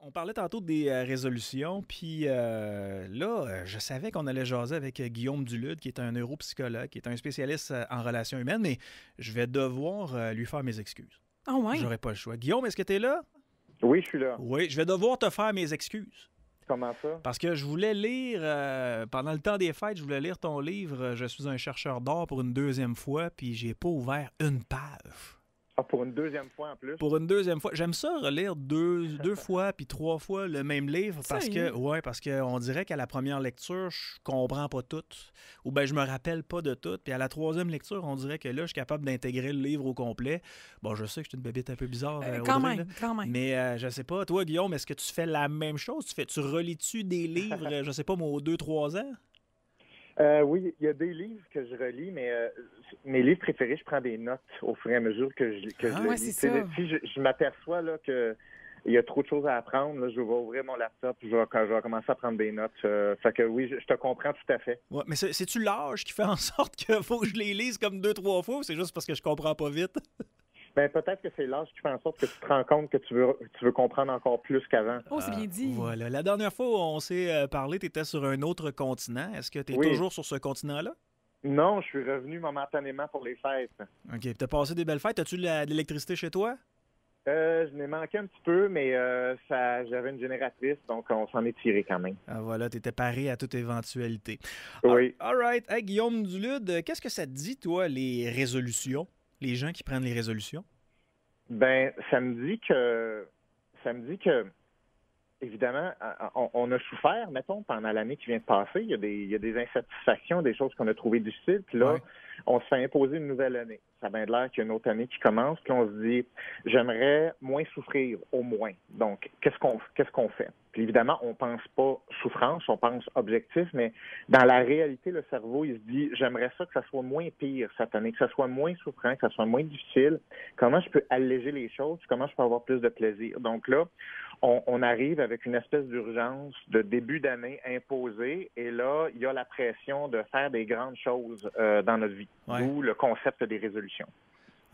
On parlait tantôt des résolutions, puis là, je savais qu'on allait jaser avec Guillaume Dulude, qui est un neuropsychologue, qui est un spécialiste en relations humaines, mais je vais devoir lui faire mes excuses. Ah ouais? J'aurais pas le choix. Guillaume, est-ce que tu es là? Oui, je suis là. Oui, je vais devoir te faire mes excuses. Comment ça? Parce que je voulais lire, pendant le temps des fêtes, je voulais lire ton livre Je suis un chercheur d'or pour une deuxième fois, puis j'ai pas ouvert une page. Ah, pour une deuxième fois en plus? Pour une deuxième fois. J'aime ça relire deux fois puis trois fois le même livre parce qu'on dirait qu'à la première lecture, je comprends pas tout. Ou bien je me rappelle pas de tout. Puis à la troisième lecture, on dirait que là, je suis capable d'intégrer le livre au complet. Bon, je sais que je suis une bébête un peu bizarre. Quand Audrey, même, là. quand même. Mais je sais pas, toi, Guillaume, est-ce que tu fais la même chose? Tu relis-tu des livres, je sais pas, moi, aux 2-3 ans? Oui, il y a des livres que je relis, mais mes livres préférés, je prends des notes au fur et à mesure que je le ouais, lis. c'est ça. Si je m'aperçois là, que il y a trop de choses à apprendre, là, je vais ouvrir mon laptop, je vais commencer à prendre des notes. Fait que oui, je te comprends tout à fait. Ouais, mais c'est-tu l'âge qui fait en sorte qu'il faut que je les lise comme 2-3 fois ou c'est juste parce que je comprends pas vite? Ben peut-être que c'est l'âge qui fait en sorte que tu te rends compte que tu veux comprendre encore plus qu'avant. Oh, c'est bien dit. Voilà. La dernière fois où on s'est parlé, tu étais sur un autre continent. Est-ce que tu es Oui. toujours sur ce continent-là? Non, je suis revenu momentanément pour les fêtes. OK. Tu as passé des belles fêtes. As-tu de l'électricité chez toi? Je n'ai manqué un petit peu, mais j'avais une génératrice, donc on s'en est tiré quand même. Ah, voilà, tu étais paré à toute éventualité. Oui. All right. Hey, Guillaume Dulude, qu'est-ce que ça te dit, toi, les résolutions? Les gens qui prennent les résolutions? Ben, ça me dit que, évidemment, on a souffert, mettons, pendant l'année qui vient de passer. Il y a des insatisfactions, des choses qu'on a trouvées difficiles. Puis là, Ouais. on se fait imposer une nouvelle année. Ça a bien de l'air qu'il y a une autre année qui commence. Puis on se dit, j'aimerais moins souffrir, au moins. Donc, qu'est-ce qu'on fait? Puis évidemment, on pense pas souffrance, on pense objectif, mais dans la réalité, le cerveau, il se dit, j'aimerais ça que ça soit moins pire cette année, que ça soit moins souffrant, que ça soit moins difficile. Comment je peux alléger les choses? Comment je peux avoir plus de plaisir? Donc là, on arrive avec une espèce d'urgence de début d'année imposée, et là, il y a la pression de faire des grandes choses dans notre vie, d'où le concept des résolutions.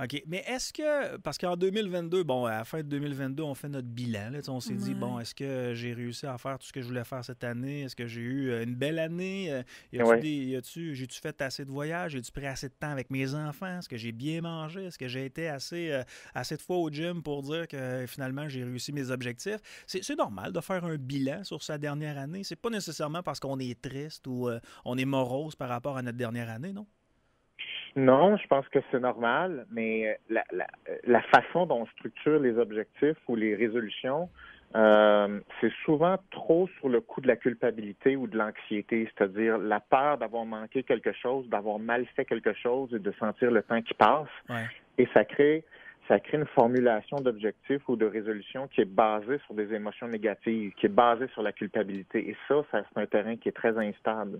OK. Mais est-ce que, parce qu'en 2022, bon, à la fin de 2022, on fait notre bilan. Là, on s'est dit, bon, est-ce que j'ai réussi à faire tout ce que je voulais faire cette année? Est-ce que j'ai eu une belle année? J'ai-tu fait assez de voyages? J'ai-tu pris assez de temps avec mes enfants? Est-ce que j'ai bien mangé? Est-ce que j'ai été assez de fois au gym pour dire que finalement, j'ai réussi mes objectifs? C'est normal de faire un bilan sur sa dernière année. C'est pas nécessairement parce qu'on est triste ou on est morose par rapport à notre dernière année, non? Non, je pense que c'est normal, mais la façon dont on structure les objectifs ou les résolutions, c'est souvent trop sur le coup de la culpabilité ou de l'anxiété, c'est-à-dire la peur d'avoir manqué quelque chose, d'avoir mal fait quelque chose et de sentir le temps qui passe. Ouais. Et ça crée une formulation d'objectifs ou de résolution qui est basée sur des émotions négatives, qui est basée sur la culpabilité. Et ça c'est un terrain qui est très instable.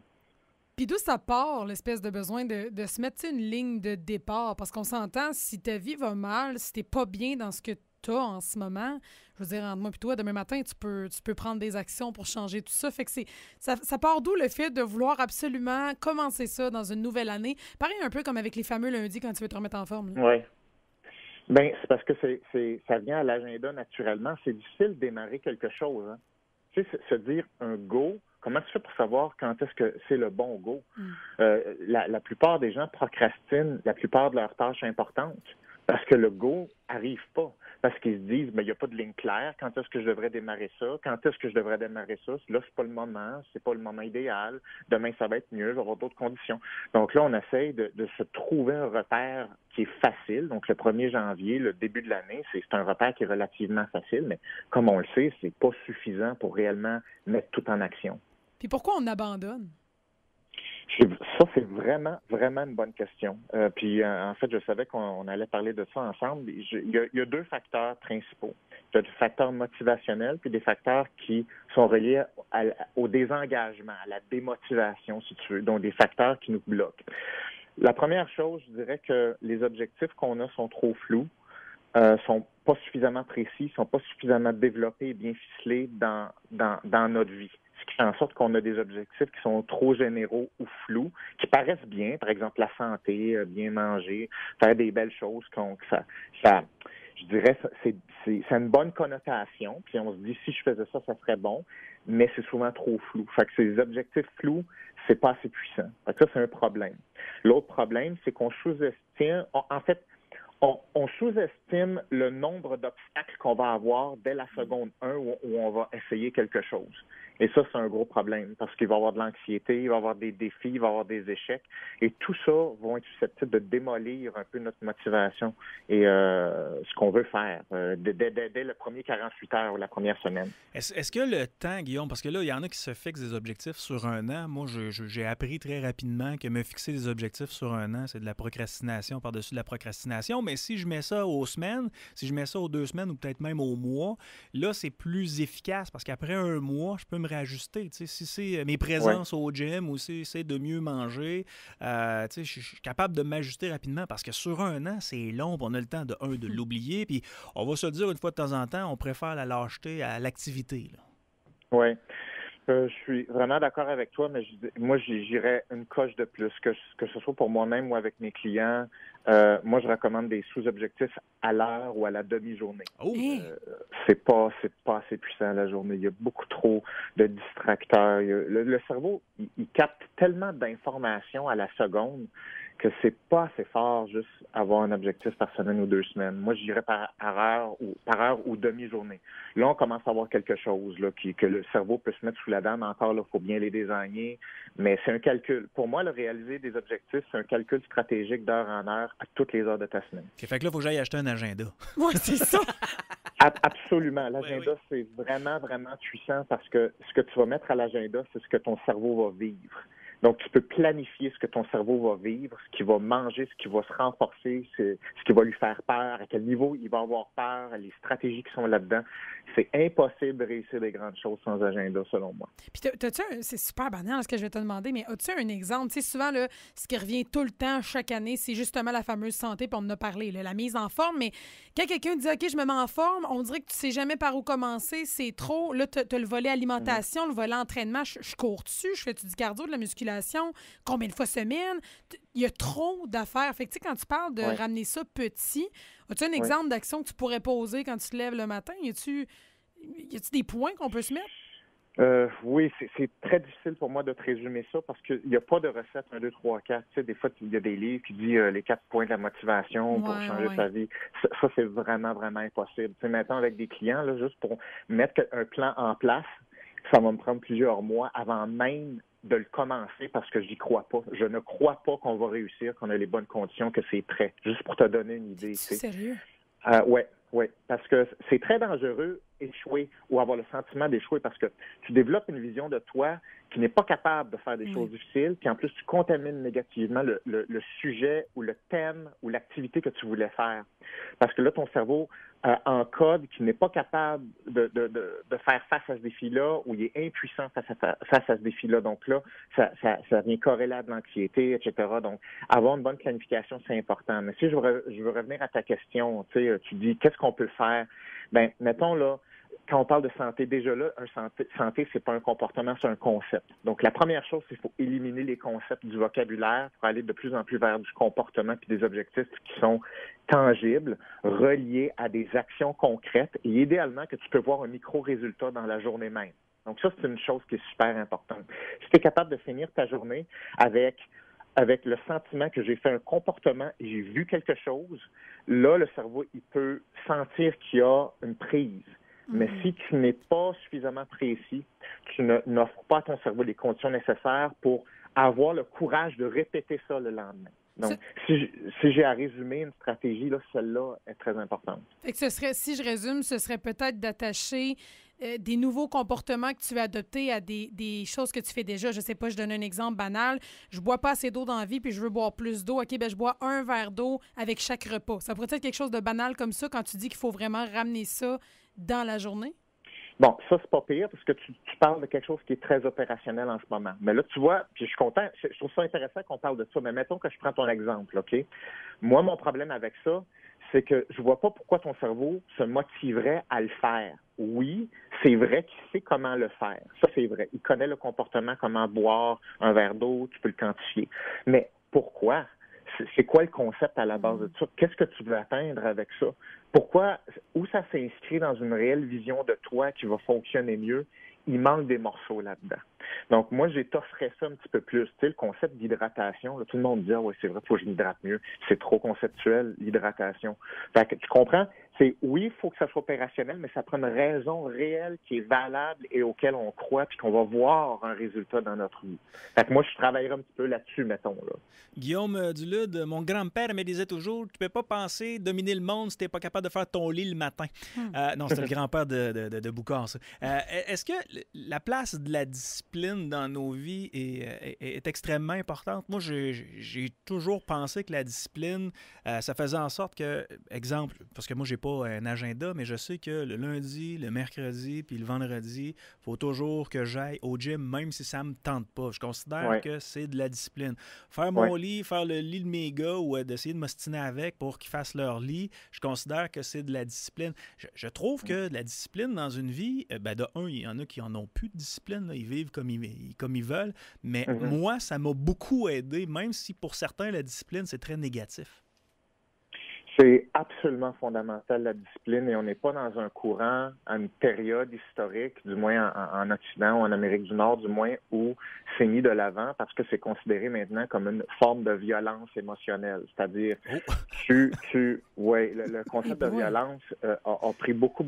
Puis d'où ça part, l'espèce de besoin de se mettre une ligne de départ? Parce qu'on s'entend, si ta vie va mal, si t'es pas bien dans ce que tu as en ce moment, je veux dire, entre moi et toi, demain matin, tu peux prendre des actions pour changer tout ça. Fait que ça part d'où le fait de vouloir absolument commencer ça dans une nouvelle année? Pareil un peu comme avec les fameux lundis quand tu veux te remettre en forme. Oui. Bien, c'est parce que ça vient à l'agenda naturellement. C'est difficile de démarrer quelque chose. Hein. Tu sais, se dire un go, comment tu fais pour savoir quand est-ce que c'est le bon go? La plupart des gens procrastinent la plupart de leurs tâches importantes parce que le go arrive pas. Parce qu'ils se disent, il n'y a pas de ligne claire. Quand est-ce que je devrais démarrer ça? Quand est-ce que je devrais démarrer ça? Là, c'est pas le moment. C'est pas le moment idéal. Demain, ça va être mieux. Je vais avoir d'autres conditions. Donc là, on essaye de se trouver un repère qui est facile. Donc, le 1er janvier, le début de l'année, c'est un repère qui est relativement facile. Mais comme on le sait, c'est pas suffisant pour réellement mettre tout en action. Puis pourquoi on abandonne? Ça, c'est vraiment, vraiment une bonne question. Puis, en fait, je savais qu'on allait parler de ça ensemble. Il y a deux facteurs principaux. Il y a des facteurs motivationnels puis des facteurs qui sont reliés au désengagement, à la démotivation, si tu veux, donc des facteurs qui nous bloquent. La première chose, je dirais que les objectifs qu'on a sont trop flous, sont pas suffisamment précis, sont pas suffisamment développés et bien ficelés dans notre vie. Ce qui fait en sorte qu'on a des objectifs qui sont trop généraux ou flous, qui paraissent bien, par exemple la santé, bien manger, faire des belles choses, je dirais, ça a une bonne connotation. Puis on se dit, si je faisais ça, ça serait bon. Mais c'est souvent trop flou. Fait que ces objectifs flous, c'est pas assez puissant. Fait que ça, c'est un problème. L'autre problème, c'est qu'on sous-estime, on sous-estime le nombre d'obstacles qu'on va avoir dès la seconde 1 où on va essayer quelque chose. Et ça, c'est un gros problème parce qu'il va y avoir de l'anxiété, il va y avoir des défis, il va y avoir des échecs. Et tout ça vont être susceptibles de démolir un peu notre motivation et ce qu'on veut faire dès le premier 48 heures ou la première semaine. Est-ce que le temps, Guillaume, parce que là, il y en a qui se fixent des objectifs sur un an. Moi, j'ai appris très rapidement que me fixer des objectifs sur un an, c'est de la procrastination par-dessus de la procrastination. Mais si je mets ça aux semaines, si je mets ça aux 2 semaines ou peut-être même aux mois, là, c'est plus efficace parce qu'après un mois, je peux me réajuster. Tu sais, si c'est mes présences au gym ou si c'est de mieux manger, tu sais, je suis capable de m'ajuster rapidement parce que sur un an, c'est long. On a le temps de l'oublier. Puis on va se le dire une fois de temps en temps, on préfère la lâcheté à l'activité. Oui. Je suis vraiment d'accord avec toi, mais moi, j'irais une coche de plus, que ce soit pour moi-même ou avec mes clients. Moi, je recommande des sous-objectifs à l'heure ou à la demi-journée. Oh. C'est pas assez puissant la journée. Il y a beaucoup trop de distracteurs. Le cerveau, il capte tellement d'informations à la seconde que c'est pas assez fort juste avoir un objectif par semaine ou 2 semaines. Moi, je dirais par heure ou demi-journée. Là, on commence à avoir quelque chose là, que le cerveau peut se mettre sous la dent, mais encore, il faut bien les désigner. Mais c'est un calcul. Pour moi, réaliser des objectifs, c'est un calcul stratégique d'heure en heure à toutes les heures de ta semaine. Okay, fait que là, il faut que j'aille acheter un agenda. Oui, c'est ça. Absolument. L'agenda, c'est vraiment, vraiment puissant parce que ce que tu vas mettre à l'agenda, c'est ce que ton cerveau va vivre. Donc, tu peux planifier ce que ton cerveau va vivre, ce qu'il va manger, ce qui va se renforcer, ce qui va lui faire peur, à quel niveau il va avoir peur, les stratégies qui sont là-dedans. C'est impossible de réussir des grandes choses sans agenda, selon moi. Puis, c'est super banal ce que je vais te demander, mais as-tu un exemple? Tu sais, souvent, là, ce qui revient tout le temps, chaque année, c'est justement la fameuse santé, puis on en a parlé, là, la mise en forme. Mais quand quelqu'un dit, OK, je me mets en forme, on dirait que tu sais jamais par où commencer, c'est trop. Là, tu as le volet alimentation, le volet entraînement. Je cours dessus, je fais-tu du cardio, de la musculation? Combien de fois semaine? Il y a trop d'affaires. Fait que, tu sais, quand tu parles de ramener ça petit, as-tu un exemple d'action que tu pourrais poser quand tu te lèves le matin? Y a-tu des points qu'on peut se mettre? Oui, c'est très difficile pour moi de te résumer ça parce qu'il n'y a pas de recette 1, 2, 3, 4. Tu sais, des fois, il y a des livres qui disent les 4 points de la motivation pour changer sa vie. Ça, c'est vraiment, vraiment impossible. Tu sais, maintenant, avec des clients, là, juste pour mettre un plan en place, ça va me prendre plusieurs mois avant même de le commencer parce que j'y crois pas. Je ne crois pas qu'on va réussir, qu'on a les bonnes conditions, que c'est prêt. Juste pour te donner une idée. C'est sérieux? Oui, parce que c'est très dangereux échouer ou avoir le sentiment d'échouer parce que tu développes une vision de toi qui n'est pas capable de faire des choses difficiles, puis en plus tu contamines négativement le sujet ou le thème ou l'activité que tu voulais faire. Parce que là, ton cerveau encode qui n'est pas capable de faire face à ce défi-là ou il est impuissant face à ce défi-là. Donc là, ça vient corréler à de l'anxiété, etc. Donc, avoir une bonne planification, c'est important. Mais si je veux revenir à ta question, tu dis qu'est-ce qu'on peut faire? Ben, mettons là, quand on parle de santé, déjà là, santé, c'est pas un comportement, c'est un concept. Donc, la première chose, c'est qu'il faut éliminer les concepts du vocabulaire pour aller de plus en plus vers du comportement puis des objectifs qui sont tangibles, reliés à des actions concrètes et idéalement que tu peux voir un micro-résultat dans la journée même. Donc, ça, c'est une chose qui est super importante. Si tu es capable de finir ta journée avec le sentiment que j'ai fait un comportement et j'ai vu quelque chose, là, le cerveau, il peut sentir qu'il y a une prise. Mais si tu n'es pas suffisamment précis, tu n'offres pas à ton cerveau les conditions nécessaires pour avoir le courage de répéter ça le lendemain. Donc, si j'ai à résumer une stratégie, là, celle-là est très importante. Fait que si je résume, ce serait peut-être d'attacher des nouveaux comportements que tu vas adopter à des choses que tu fais déjà. Je sais pas, je donne un exemple banal. Je bois pas assez d'eau dans la vie puis je veux boire plus d'eau. OK, ben je bois 1 verre d'eau avec chaque repas. Ça pourrait être quelque chose de banal comme ça quand tu dis qu'il faut vraiment ramener ça dans la journée? Bon, ça, c'est pas pire parce que tu parles de quelque chose qui est très opérationnel en ce moment. Mais là, tu vois, puis je suis content, je trouve ça intéressant qu'on parle de ça, mais mettons que je prends ton exemple, OK? Moi, mon problème avec ça, c'est que je vois pas pourquoi ton cerveau se motiverait à le faire. Oui, c'est vrai qu'il sait comment le faire. Ça, c'est vrai. Il connaît le comportement, comment boire un verre d'eau, tu peux le quantifier. Mais pourquoi? C'est quoi le concept à la base de ça? Qu'est-ce que tu veux atteindre avec ça? pourquoi, où ça s'inscrit dans une réelle vision de toi qui va fonctionner mieux, il manque des morceaux là-dedans. Donc, moi, j'étofferais ça un petit peu plus. Tu sais, le concept d'hydratation, là, tout le monde dit, ah ouais, c'est vrai, il faut que je m'hydrate mieux. C'est trop conceptuel, l'hydratation. Fait que, tu comprends? C'est, oui, il faut que ça soit opérationnel, mais ça prend une raison réelle qui est valable et auquel on croit, puis qu'on va voir un résultat dans notre vie. Fait que moi, je travaillerais un petit peu là-dessus, mettons, là. Guillaume Dulude, mon grand-père me disait toujours, tu peux pas penser dominer le monde si t'es pas capable de faire ton lit le matin. Non, c'était le grand-père de Boucard, ça. Est-ce que la place de la discipline dans nos vies est extrêmement importante? Moi, j'ai toujours pensé que la discipline, ça faisait en sorte que, exemple, parce que moi, j'ai pas un agenda, mais je sais que le lundi, le mercredi, puis le vendredi, il faut toujours que j'aille au gym, même si ça me tente pas. Je considère que c'est de la discipline. Faire mon lit, faire le lit de mes gars ou d'essayer de m'ostiner avec pour qu'ils fassent leur lit, je considère que c'est de la discipline. Je trouve que la discipline dans une vie, de un, il y en a qui en ont plus de discipline, là, ils vivent comme ils veulent, mais moi, ça m'a beaucoup aidé, même si pour certains, la discipline, c'est très négatif. C'est absolument fondamental, la discipline, et on n'est pas dans un courant, à une période historique, du moins en Occident ou en Amérique du Nord, du moins, où c'est mis de l'avant parce que c'est considéré maintenant comme une forme de violence émotionnelle. C'est-à-dire, le concept de violence a pris beaucoup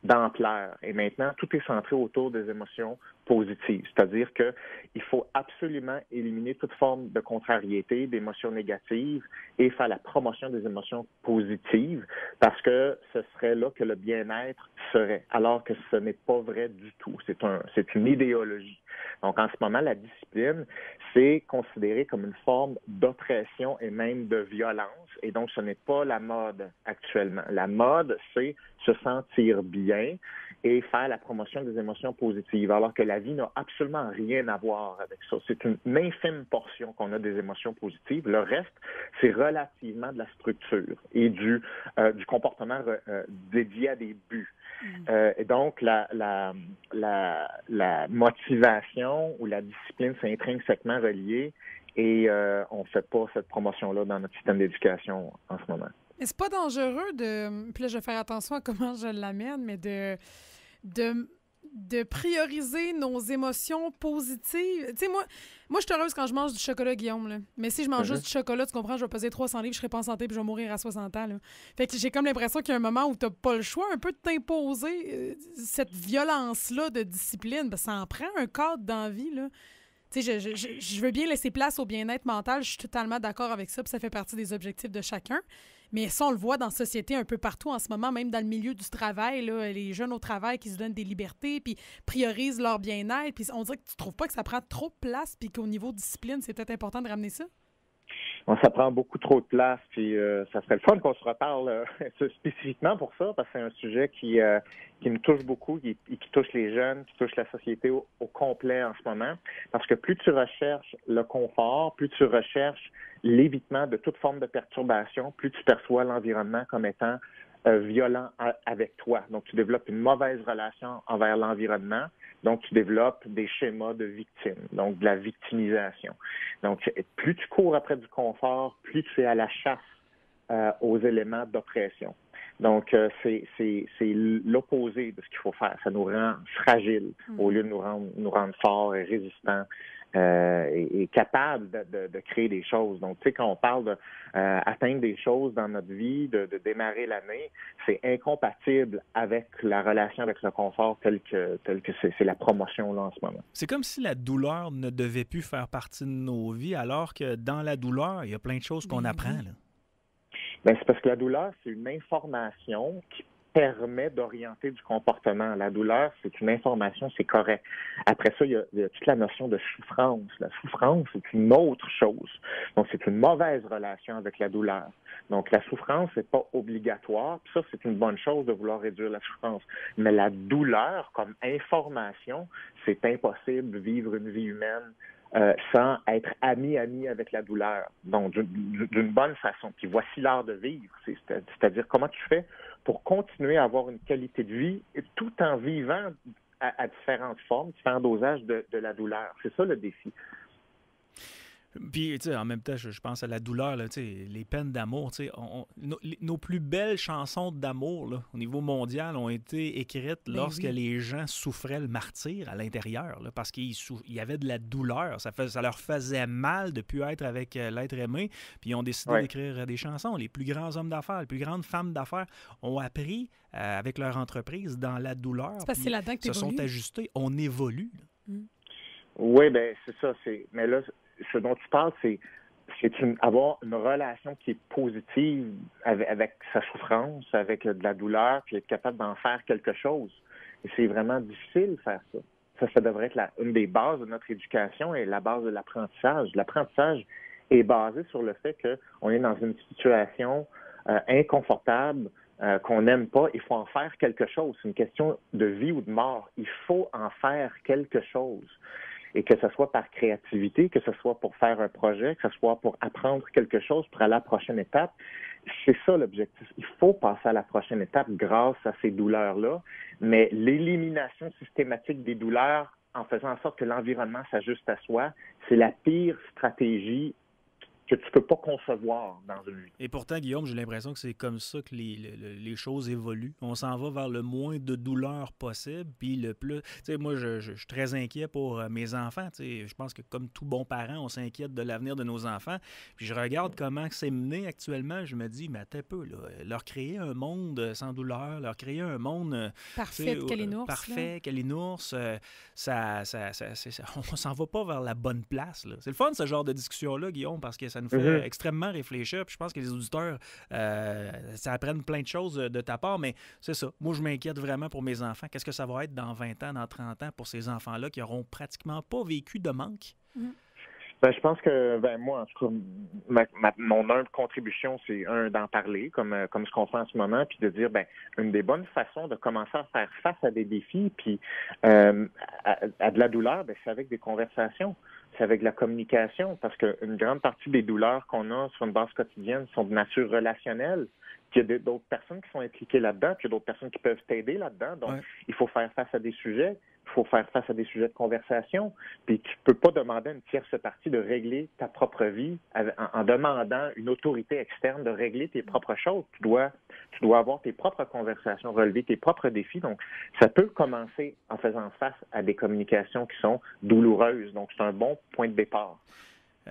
d'ampleur, et maintenant, tout est centré autour des émotions positives. C'est-à-dire que il faut absolument éliminer toute forme de contrariété, d'émotions négatives et faire la promotion des émotions positives parce que ce serait là que le bien-être serait, alors que ce n'est pas vrai du tout. C'est une idéologie. Donc, en ce moment, la discipline, c'est considéré comme une forme d'oppression et même de violence. Et donc, ce n'est pas la mode actuellement. La mode, c'est se sentir bien et faire la promotion des émotions positives, alors que la vie n'a absolument rien à voir avec ça. C'est une infime portion qu'on a des émotions positives. Le reste, c'est relativement de la structure et du comportement dédié à des buts. Et donc, la motivation ou la discipline, c'est intrinsèquement relié et on ne fait pas cette promotion-là dans notre système d'éducation en ce moment. Mais c'est pas dangereux puis là, je vais faire attention à comment je l'amène, mais de prioriser nos émotions positives. Tu sais, moi, je suis heureuse quand je mange du chocolat, Guillaume, là. Mais si je mange juste du chocolat, tu comprends, je vais peser 300 livres, je serai pas en santé puis je vais mourir à 60 ans, là. Fait que j'ai comme l'impression qu'il y a un moment où t'as pas le choix un peu de t'imposer cette violence-là de discipline. Ben, ça en prend un cadre dans la vie, là. Tu sais, je veux bien laisser place au bien-être mental, je suis totalement d'accord avec ça, puis ça fait partie des objectifs de chacun. Mais ça, on le voit dans la société un peu partout en ce moment, même dans le milieu du travail, là, les jeunes au travail qui se donnent des libertés puis priorisent leur bien-être. Puis on dirait que tu trouves pas que ça prend trop de place puis qu'au niveau discipline, c'est peut-être important de ramener ça? Bon, ça prend beaucoup trop de place, puis ça serait le fun qu'on se reparle spécifiquement pour ça, parce que c'est un sujet qui me touche beaucoup, qui touche les jeunes, qui touche la société au complet en ce moment. Parce que plus tu recherches le confort, plus tu recherches l'évitement de toute forme de perturbation, plus tu perçois l'environnement comme étant violent avec toi. Donc, tu développes une mauvaise relation envers l'environnement. Donc, tu développes des schémas de victime, donc de la victimisation. Donc, plus tu cours après du confort, plus tu es à la chasse aux éléments d'oppression. Donc, c'est l'opposé de ce qu'il faut faire. Ça nous rend fragiles au lieu de nous rendre forts et résistants et capables de créer des choses. Donc, tu sais, quand on parle d'atteindre des choses dans notre vie, de démarrer l'année, c'est incompatible avec la relation avec le confort tel que c'est la promotion là en ce moment. C'est comme si la douleur ne devait plus faire partie de nos vies, alors que dans la douleur, il y a plein de choses qu'on apprend, là. Bien, c'est parce que la douleur, c'est une information qui permet d'orienter du comportement. La douleur, c'est une information, c'est correct. Après ça, il y a toute la notion de souffrance. La souffrance, c'est une autre chose. Donc, c'est une mauvaise relation avec la douleur. Donc, la souffrance, c'est pas obligatoire. Puis ça, c'est une bonne chose de vouloir réduire la souffrance. Mais la douleur, comme information, c'est impossible de vivre une vie humaine sans être ami avec la douleur. Donc, d'une bonne façon. Puis voici l'art de vivre. C'est-à-dire comment tu fais pour continuer à avoir une qualité de vie tout en vivant à différentes formes, différents dosages de la douleur. C'est ça le défi. Puis, tu sais, en même temps, je pense à la douleur, là, tu sais, les peines d'amour. Tu sais, nos plus belles chansons d'amour là, au niveau mondial ont été écrites lorsque les gens souffraient le martyre à l'intérieur, là, parce qu'il y avait de la douleur. Ça leur faisait mal de ne plus être avec l'être aimé. Puis ils ont décidé d'écrire des chansons. Les plus grands hommes d'affaires, les plus grandes femmes d'affaires ont appris avec leur entreprise dans la douleur. C'est parce que c'est là-dedans que tu sont ajustés. On évolue. Oui, bien, c'est ça. Mais là, ce dont tu parles, c'est avoir une relation qui est positive avec sa souffrance, avec de la douleur, puis être capable d'en faire quelque chose. Et c'est vraiment difficile de faire ça. Ça devrait être une des bases de notre éducation et la base de l'apprentissage. L'apprentissage est basé sur le fait qu'on est dans une situation inconfortable, qu'on n'aime pas. Il faut en faire quelque chose. C'est une question de vie ou de mort. Il faut en faire quelque chose. Et que ce soit par créativité, que ce soit pour faire un projet, que ce soit pour apprendre quelque chose, pour aller à la prochaine étape. C'est ça l'objectif. Il faut passer à la prochaine étape grâce à ces douleurs-là, mais l'élimination systématique des douleurs en faisant en sorte que l'environnement s'ajuste à soi, c'est la pire stratégie que tu peux pas concevoir dans une vie. Et pourtant, Guillaume, j'ai l'impression que c'est comme ça que les choses évoluent. On s'en va vers le moins de douleur possible, puis le plus... Tu sais, moi, je suis très inquiet pour mes enfants. Tu sais, je pense que comme tout bon parent, on s'inquiète de l'avenir de nos enfants. Puis je regarde comment c'est mené actuellement, je me dis, mais attends un peu, là, leur créer un monde sans douleur, leur créer un monde... parfait, Kalinours. Parfait, Kalinours, on s'en va pas vers la bonne place. Là. C'est le fun, ce genre de discussion-là, Guillaume, parce que ça nous fait extrêmement réfléchir. Puis je pense que les auditeurs, ça apprenne plein de choses de ta part, mais c'est ça. Moi, je m'inquiète vraiment pour mes enfants. Qu'est-ce que ça va être dans 20 ans, dans 30 ans pour ces enfants-là qui n'auront pratiquement pas vécu de manque? Ben, je pense que, moi, en tout cas, mon humble contribution, c'est d'en parler, comme ce qu'on fait en ce moment, puis de dire, une des bonnes façons de commencer à faire face à des défis, puis à de la douleur, c'est avec des conversations. C'est avec la communication, parce qu'une grande partie des douleurs qu'on a sur une base quotidienne sont de nature relationnelle. Puis il y a d'autres personnes qui sont impliquées là-dedans, puis il y a d'autres personnes qui peuvent t'aider là-dedans. Donc, il faut faire face à des sujets. Il faut faire face à des sujets de conversation. Puis tu peux pas demander à une tierce partie de régler ta propre vie en demandant une autorité externe de régler tes propres choses. Tu dois avoir tes propres conversations, relever tes propres défis. Donc, ça peut commencer en faisant face à des communications qui sont douloureuses. Donc, c'est un bon point de départ.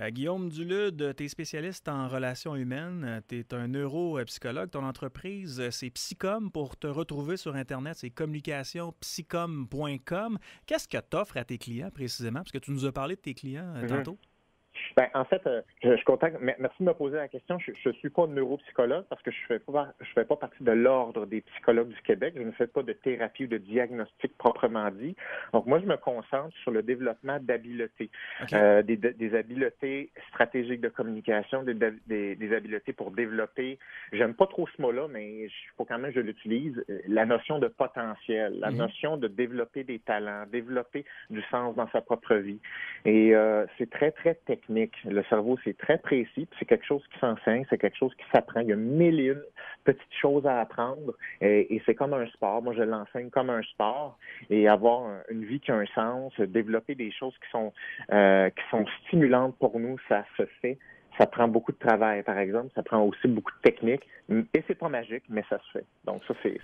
Guillaume Dulude, tu es spécialiste en relations humaines, tu es un neuropsychologue. Ton entreprise, c'est Psycom. Pour te retrouver sur Internet, c'est communicationpsycom.com. Qu'est-ce que tu offres à tes clients précisément? Parce que tu nous as parlé de tes clients tantôt. En fait, je suis content. Merci de me poser la question. Je ne suis pas neuropsychologue parce que je fais pas partie de l'ordre des psychologues du Québec. Je ne fais pas de thérapie ou de diagnostic proprement dit. Donc, moi, je me concentre sur le développement d'habiletés. Okay. Des habiletés stratégiques de communication, des habiletés pour développer, j'aime pas trop ce mot-là, mais il faut quand même que je l'utilise, la notion de potentiel, la notion de développer des talents, développer du sens dans sa propre vie. Et c'est très, très technique. Le cerveau, c'est très précis, puis c'est quelque chose qui s'enseigne, c'est quelque chose qui s'apprend. Il y a mille et une petites choses à apprendre, et c'est comme un sport. Moi, je l'enseigne comme un sport, et avoir une vie qui a un sens, développer des choses qui sont stimulantes pour nous, ça se fait. Ça prend beaucoup de travail, par exemple. Ça prend aussi beaucoup de technique. Et c'est pas magique, mais ça se fait. Donc, ça, c'est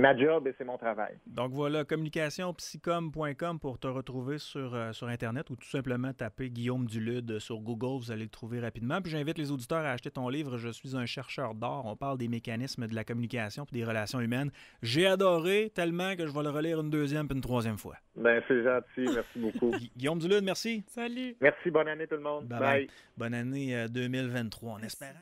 ma job et c'est mon travail. Donc, voilà, communicationpsycom.com pour te retrouver sur Internet ou tout simplement taper Guillaume Dulude sur Google. Vous allez le trouver rapidement. Puis, j'invite les auditeurs à acheter ton livre « Je suis un chercheur d'or ». On parle des mécanismes de la communication et des relations humaines. J'ai adoré tellement que je vais le relire une deuxième puis une troisième fois. Ben, c'est gentil. Merci beaucoup. Guillaume Dulude, merci. Salut. Merci. Bonne année, tout le monde. Bye. Bonne année 2023. En espérant